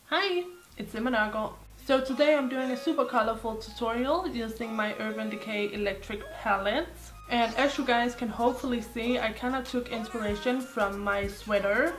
Hi, it's Nørgaard. So today I'm doing a super colorful tutorial using my Urban Decay electric palette. And as you guys can hopefully see, I kind of took inspiration from my sweater.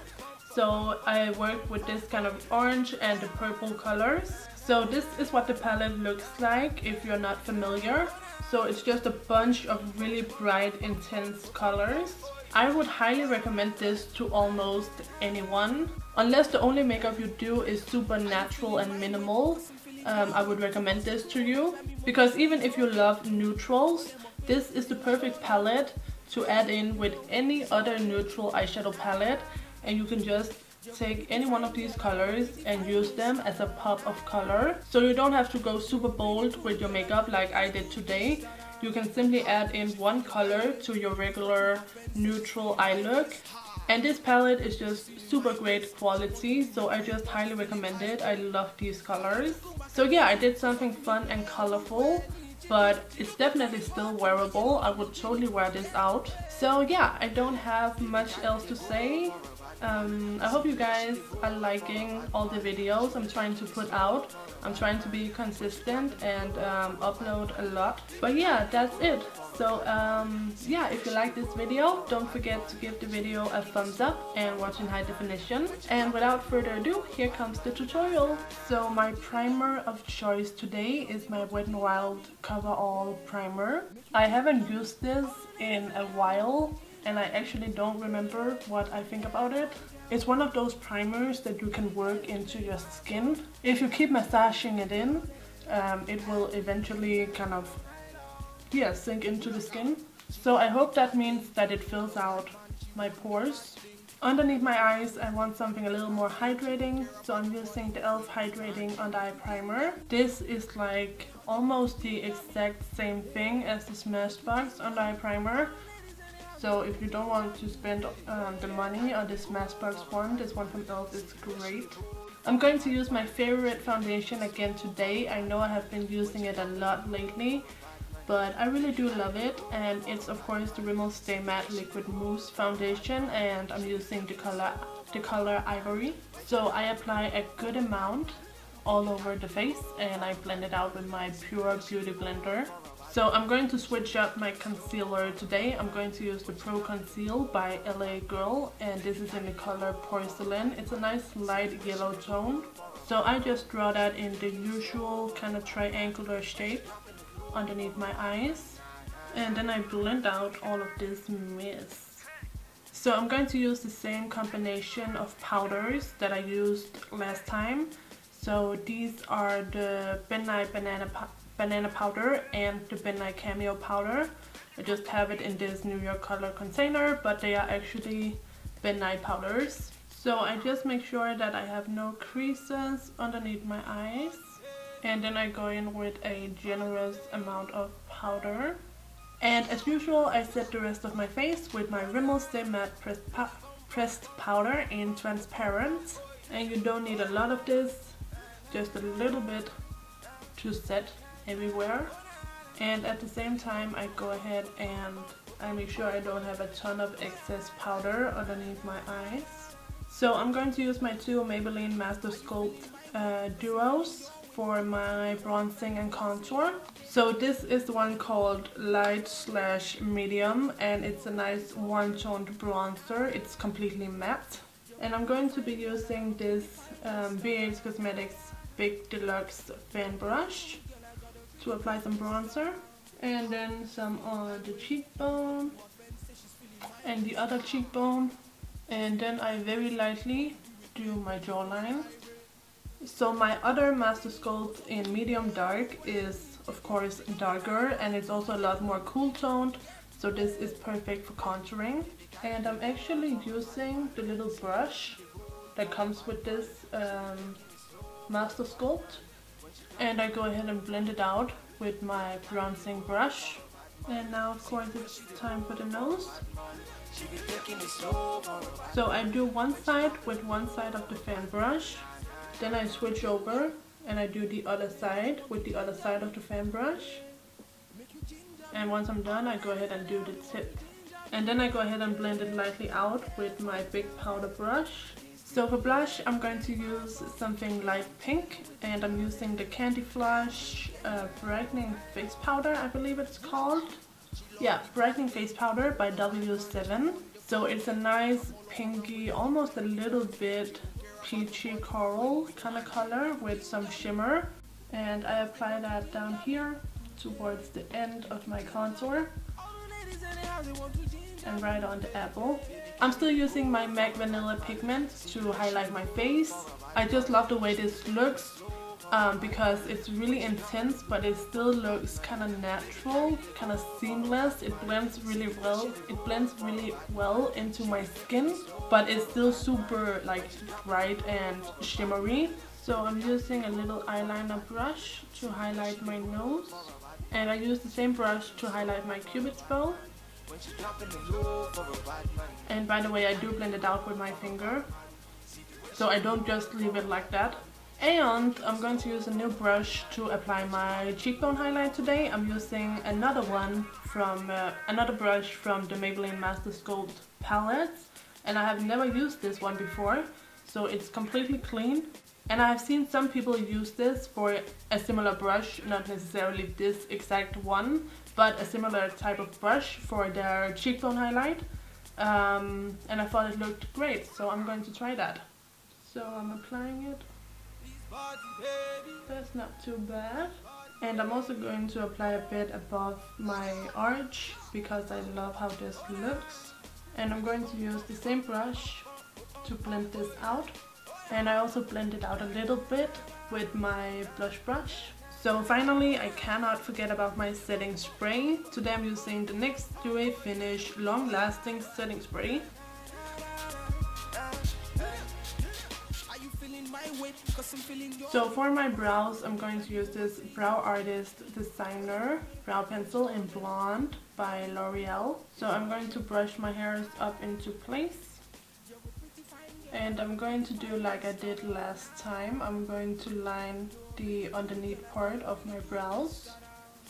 So I worked with this kind of orange and the purple colors. So this is what the palette looks like if you're not familiar. So it's just a bunch of really bright, intense colors. I would highly recommend this to almost anyone. Unless the only makeup you do is super natural and minimal, I would recommend this to you. Because even if you love neutrals, this is the perfect palette to add in with any other neutral eyeshadow palette. And you can just take any one of these colors and use them as a pop of color. So you don't have to go super bold with your makeup like I did today. You can simply add in one color to your regular neutral eye look. And this palette is just super great quality, so I just highly recommend it. I love these colors. So yeah, I did something fun and colorful, but it's definitely still wearable. I would totally wear this out. So yeah, I don't have much else to say. I hope you guys are liking all the videos I'm trying to put out. I'm trying to be consistent and upload a lot. But yeah, that's it. So yeah, if you like this video, don't forget to give the video a thumbs up and watch in high definition. And without further ado, here comes the tutorial. So my primer of choice today is my Wet n Wild CoverAll primer. I haven't used this in a while, and I actually don't remember what I think about it. It's one of those primers that you can work into your skin. If you keep massaging it in, it will eventually kind of, yeah, sink into the skin. So I hope that means that it fills out my pores. Underneath my eyes, I want something a little more hydrating, so I'm using the e.l.f. Hydrating Under Eye Primer. This is like almost the exact same thing as the Smashbox Under Eye Primer. So if you don't want to spend the money on this Smashbox one, this one from e.l.f. is great. I'm going to use my favorite foundation again today. I know I have been using it a lot lately, but I really do love it. And it's of course the Rimmel Stay Matte Liquid Mousse foundation, and I'm using the color Ivory. So I apply a good amount all over the face and I blend it out with my pure beauty blender. So I'm going to switch up my concealer today. I'm going to use the Pro Conceal by LA Girl, and this is in the color Porcelain. It's a nice light yellow tone. So I just draw that in the usual kind of triangular shape underneath my eyes. And then I blend out all of this mess. So I'm going to use the same combination of powders that I used last time. So these are the Midnight Banana powder and the Midnight Cameo powder. I just have it in this New York color container, but they are actually Midnight powders. So I just make sure that I have no creases underneath my eyes. And then I go in with a generous amount of powder. And as usual, I set the rest of my face with my Rimmel Stay Matte pressed powder in transparent. And you don't need a lot of this, just a little bit to set everywhere. And at the same time I go ahead and I make sure I don't have a ton of excess powder underneath my eyes. So I'm going to use my two Maybelline Master Sculpt duos for my bronzing and contour. So this is the one called Light/Medium, and it's a nice one-toned bronzer. It's completely matte. And I'm going to be using this BH Cosmetics Big Deluxe fan brush to apply some bronzer, and then some on the cheekbone and the other cheekbone, and then I very lightly do my jawline. So my other Master Sculpt in medium dark is of course darker, and it's also a lot more cool toned, so this is perfect for contouring. And I'm actually using the little brush that comes with this Master Sculpt, and I go ahead and blend it out with my bronzing brush. And now of course it's time for the nose. So I do one side with one side of the fan brush, then I switch over and I do the other side with the other side of the fan brush. And once I'm done, I go ahead and do the tip. And then I go ahead and blend it lightly out with my big powder brush. So for blush, I'm going to use something light pink, and I'm using the Candy Flush Brightening Face Powder, I believe it's called. Yeah, Brightening Face Powder by W7. So it's a nice pinky, almost a little bit peachy coral kind of color with some shimmer. And I apply that down here towards the end of my contour and right on the apple. I'm still using my MAC Vanilla Pigment to highlight my face. I just love the way this looks because it's really intense, but it still looks kind of natural, kind of seamless. It blends really well. It blends really well into my skin, but it's still super like bright and shimmery. So I'm using a little eyeliner brush to highlight my nose, and I use the same brush to highlight my cupid's bow. And by the way, I do blend it out with my finger, so I don't just leave it like that. And I'm going to use a new brush to apply my cheekbone highlight today. I'm using another one from another brush from the Maybelline Master Sculpt palettes, and I have never used this one before, so it's completely clean. And I have seen some people use this for a similar brush, not necessarily this exact one, but a similar type of brush for their cheekbone highlight. And I thought it looked great, so I'm going to try that. So I'm applying it. That's not too bad. And I'm also going to apply a bit above my arch because I love how this looks. And I'm going to use the same brush to blend this out. And I also blend it out a little bit with my blush brush. So finally, I cannot forget about my setting spray. Today I'm using the NYX Dewy Finish Long Lasting Setting Spray. So for my brows, I'm going to use this Brow Artist Designer Brow Pencil in Blonde by L'Oreal. So I'm going to brush my hairs up into place. And I'm going to do like I did last time. I'm going to line the underneath part of my brows.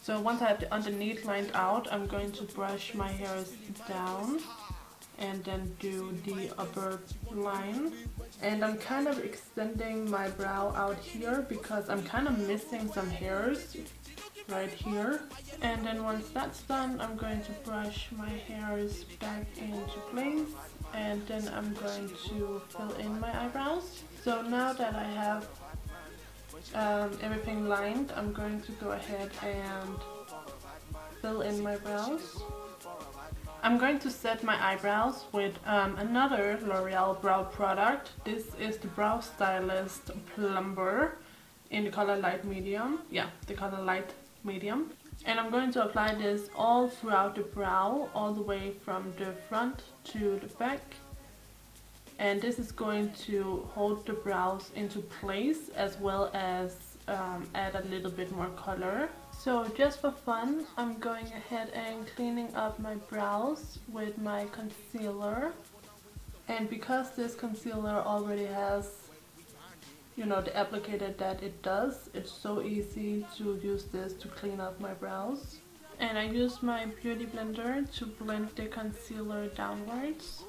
So once I have the underneath lined out, I'm going to brush my hairs down and then do the upper line. And I'm kind of extending my brow out here because I'm kind of missing some hairs right here. And then once that's done, I'm going to brush my hairs back into place. And then I'm going to fill in my eyebrows. So now that I have everything lined, I'm going to go ahead and fill in my brows. I'm going to set my eyebrows with another L'Oreal brow product. This is the Brow Stylist Plumber in the color light medium. Yeah, the color light medium. And I'm going to apply this all throughout the brow, all the way from the front to the back. And this is going to hold the brows into place as well as add a little bit more color. So just for fun, I'm going ahead and cleaning up my brows with my concealer. And because this concealer already has, you know, the applicator that it does, it's so easy to use this to clean up my brows. And I use my beauty blender to blend the concealer downwards.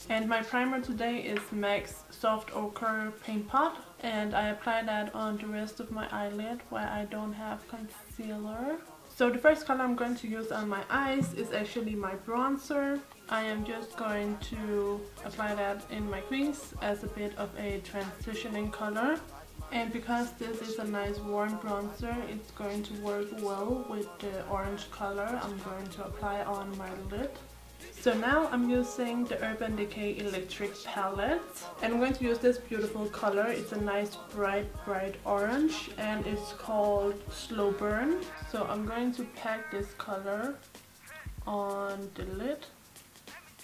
And my primer today is MAC's Soft Ochre Paint Pot, and I apply that on the rest of my eyelid where I don't have concealer. So the first color I'm going to use on my eyes is actually my bronzer. I am just going to apply that in my crease as a bit of a transitioning color. And because this is a nice warm bronzer, it's going to work well with the orange color I'm going to apply on my lid. So now I'm using the Urban Decay Electric palette, and I'm going to use this beautiful color. It's a nice bright orange and it's called Slow Burn. So I'm going to pack this color on the lid.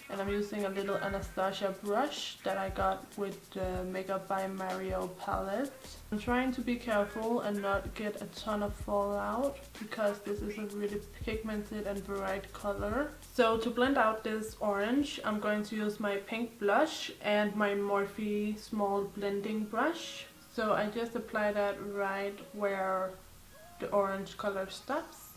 And I'm using a little Anastasia brush that I got with the Makeup by Mario palette. I'm trying to be careful and not get a ton of fallout because this is a really pigmented and bright color. So to blend out this orange, I'm going to use my pink blush and my Morphe small blending brush. So I just apply that right where the orange color stops.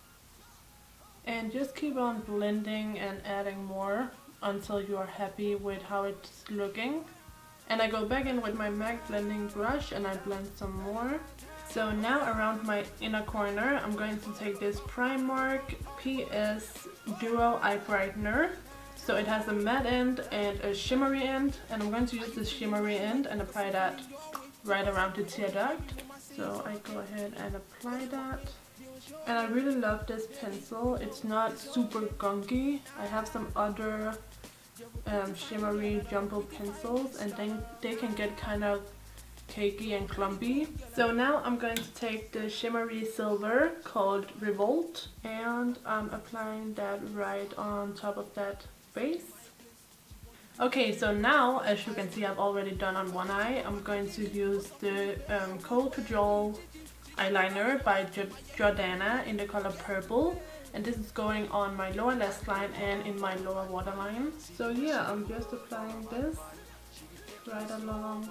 And just keep on blending and adding more until you are happy with how it's looking. And I go back in with my MAC blending brush and I blend some more. So now around my inner corner, I'm going to take this Primark PS Duo Eye Brightener. So it has a matte end and a shimmery end, and I'm going to use this shimmery end and apply that right around the tear duct. So I go ahead and apply that. And I really love this pencil. It's not super gunky. I have some other shimmery jumbo pencils, and then they can get kind of cakey and clumpy. So now I'm going to take the shimmery silver called Revolt, and I'm applying that right on top of that base. Okay, so now as you can see, I've already done on one eye. I'm going to use the Coal Cajole eyeliner by Jordana in the color Purple, and this is going on my lower lash line and in my lower waterline. So yeah, I'm just applying this right along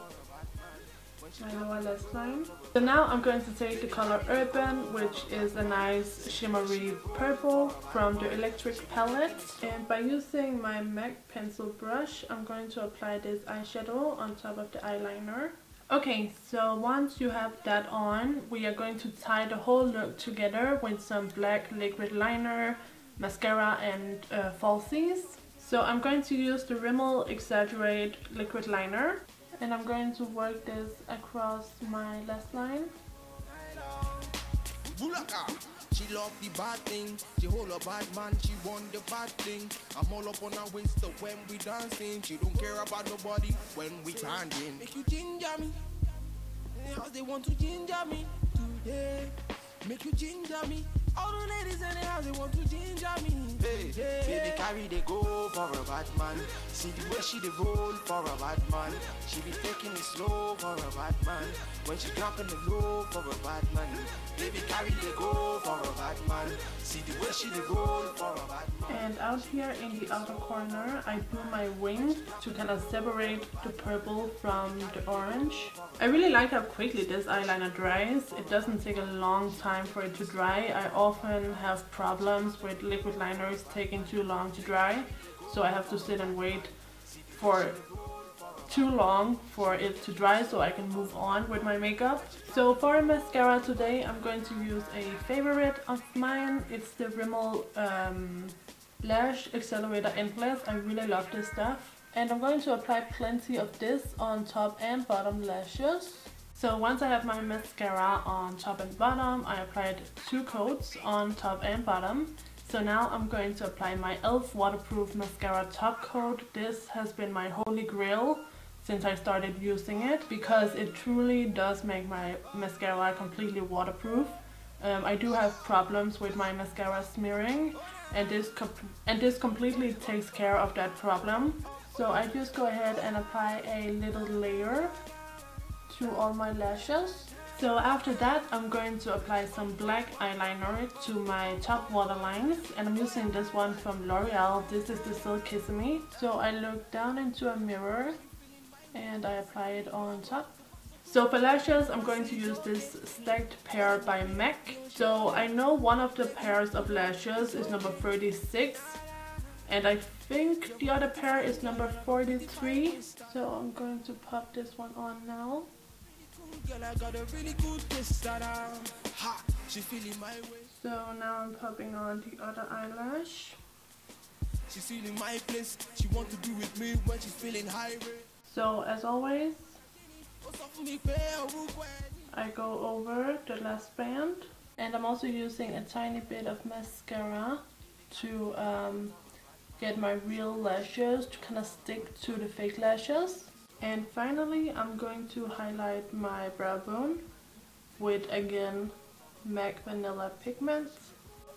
my lower lash line. So now I'm going to take the color Urban, which is a nice shimmery purple from the Electric palette, and by using my MAC pencil brush, I'm going to apply this eyeshadow on top of the eyeliner. Okay, so once you have that on, we are going to tie the whole look together with some black liquid liner, mascara and falsies. So I'm going to use the Rimmel Exaggerate liquid liner, and I'm going to work this across my lash line. She love the bad thing, she hold a bad man, she want the bad thing. I'm all up on her waist when we dancing. She don't care about nobody when we standing. Make you ginger me, how they want to ginger me today. Make you ginger me, all the ladies in the house they want to ginger me. Hey, hey, baby carry they go for a bad man. See the way she they roll for a bad man. She be taking it slow for a bad man. When she dropping the low for a bad man. Baby carry they go for a bad man. See the way she they roll for a bad man. And out here in the outer corner, I do my wing to kind of separate the purple from the orange. I really like how quickly this eyeliner dries. It doesn't take a long time for it to dry. I often have problems with liquid liners taking too long to dry, so I have to sit and wait for too long for it to dry so I can move on with my makeup. So for mascara today, I'm going to use a favorite of mine. It's the Rimmel Lash Accelerator Endless. I really love this stuff. And I'm going to apply plenty of this on top and bottom lashes. So once I have my mascara on top and bottom, I applied 2 coats on top and bottom. So now I'm going to apply my e.l.f. waterproof mascara top coat. This has been my holy grail since I started using it, because it truly does make my mascara completely waterproof. I do have problems with my mascara smearing, and this completely takes care of that problem. So I just go ahead and apply a little layer to all my lashes. So after that, I'm going to apply some black eyeliner to my top waterlines, and I'm using this one from L'Oreal. This is the Silk Kiss-Me. So I look down into a mirror and I apply it on top. So for lashes, I'm going to use this stacked pair by MAC. So I know one of the pairs of lashes is number 36, and I think the other pair is number 43. So I'm going to pop this one on now. So now I'm popping on the other eyelash. She's feeling my place. She want to be with me when she's feeling high. So as always, I go over the last band, and I'm also using a tiny bit of mascara to get my real lashes to kind of stick to the fake lashes. And finally, I'm going to highlight my brow bone with, again, MAC Vanilla Pigment.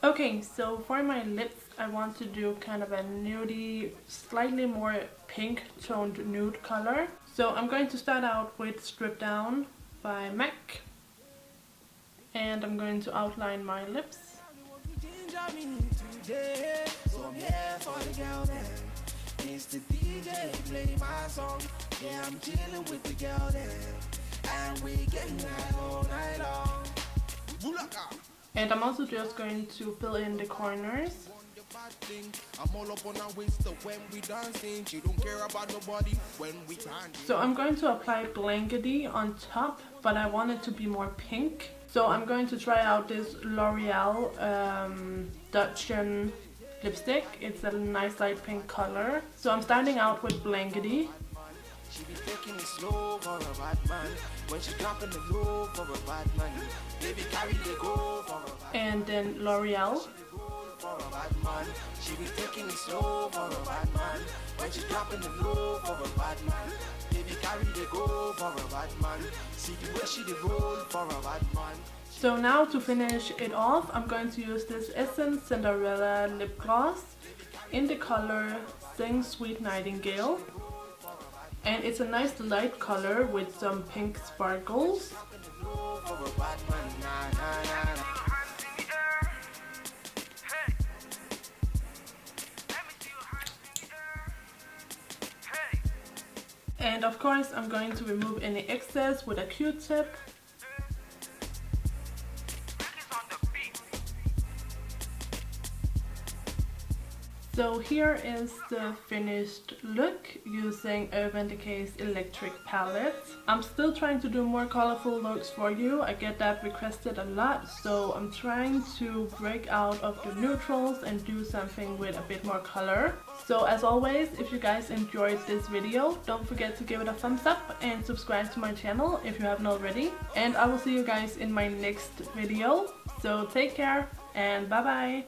Okay, so for my lips, I want to do kind of a nudie, slightly more pink toned nude color. So I'm going to start out with Strip Down by MAC, and I'm going to outline my lips. It's the DJ play my song. Yeah, I'm chilling with the girl there, and we getting high all night long. And I'm also just going to fill in the corners bad thing. I'm all up on her waist when we dancing. She don't care about nobody when we dancing. So I'm going to apply Blankety on top, but I want it to be more pink. So I'm going to try out this L'Oreal Dutchian lipstick. It's a nice light pink color. So I'm starting out with Blankety. She be taking it slow for a bad man. When she's dropping the low for a bad man. Baby carry the go for a bad man. And then L'Oreal. For a bad man. She be taking it slow for a bad man. When she's dropping the low for a bad man. Baby carry the go for a bad man. See the way she the roll for a bad man. So now to finish it off, I'm going to use this Essence Cinderella lip gloss in the color Sing Sweet Nightingale. And it's a nice light color with some pink sparkles. And of course I'm going to remove any excess with a Q-tip. So here is the finished look using Urban Decay's electric palette. I'm still trying to do more colorful looks for you. I get that requested a lot, so I'm trying to break out of the neutrals and do something with a bit more color. So as always, if you guys enjoyed this video, don't forget to give it a thumbs up and subscribe to my channel if you haven't already. And I will see you guys in my next video. So take care and bye bye!